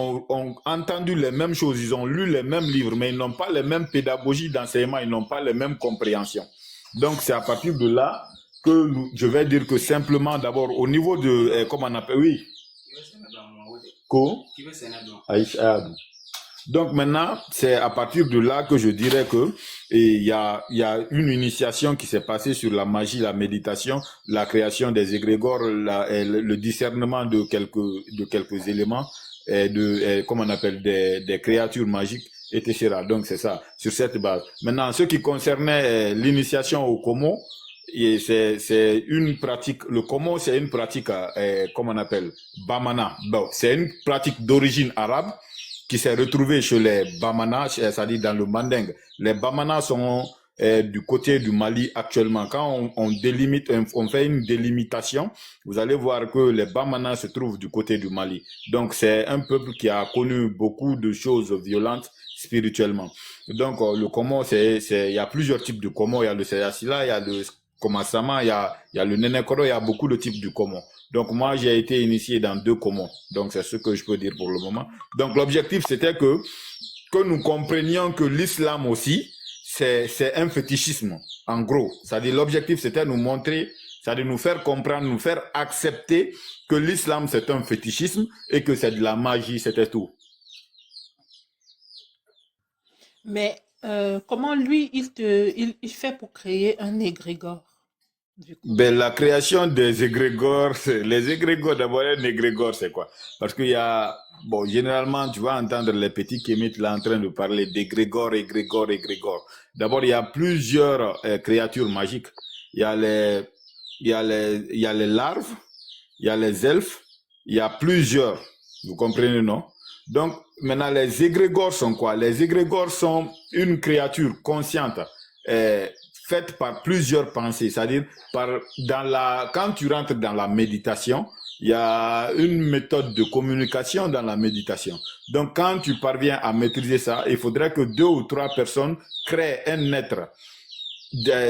ont entendu les mêmes choses, ils ont lu les mêmes livres, mais ils n'ont pas les mêmes pédagogies d'enseignement, ils n'ont pas les mêmes compréhensions. Donc, c'est à partir de là que je vais dire que simplement, d'abord, au niveau de, comment on appelle, oui. Donc maintenant, c'est à partir de là que je dirais que il y a une initiation qui s'est passée sur la magie, la méditation, la création des égrégores, le discernement de quelques éléments, comment on appelle, des créatures magiques, etc. Donc c'est ça, sur cette base. Maintenant, ce qui concernait l'initiation au Komo, c'est une pratique, le Komo c'est une pratique, comment on appelle, Bamana. Bon, c'est une pratique d'origine arabe qui s'est retrouvée chez les Bamana, c'est-à-dire dans le Manding. Les Bamana sont du côté du Mali actuellement. Quand on délimite, on fait une délimitation, vous allez voir que les Bamana se trouvent du côté du Mali. Donc c'est un peuple qui a connu beaucoup de choses violentes spirituellement. Donc le Komo, il y a plusieurs types de Komo. Il y a le Seyasila, il y a le Komasama, il y a le Nenekoro, il y a beaucoup de types de Komo. Donc moi, j'ai été initié dans 2 Komo. Donc c'est ce que je peux dire pour le moment. Donc l'objectif, c'était que nous comprenions que l'islam aussi, c'est un fétichisme, en gros. C'est-à-dire l'objectif, c'était nous montrer, c'est-à-dire nous faire comprendre, nous faire accepter que l'islam, c'est un fétichisme et que c'est de la magie, c'était tout. Mais comment lui, il fait pour créer un égrégore? Ben, la création des égrégores, les égrégores, d'abord, un égrégore, c'est quoi? Parce qu'il y a, bon, généralement, tu vas entendre les petits kémites là en train de parler d'égrégore, égrégore, égrégore. D'abord, il y a plusieurs créatures magiques. Il y a il y a les larves, il y a les elfes, il y a plusieurs. Vous comprenez, non? Donc, maintenant, les égrégores sont quoi? Les égrégores sont une créature consciente, faite par plusieurs pensées, c'est-à-dire quand tu rentres dans la méditation, il y a une méthode de communication dans la méditation. Donc, quand tu parviens à maîtriser ça, il faudrait que 2 ou 3 personnes créent un être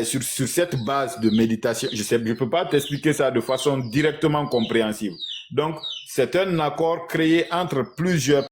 sur cette base de méditation. Je peux pas t'expliquer ça de façon directement compréhensible. Donc, c'est un accord créé entre plusieurs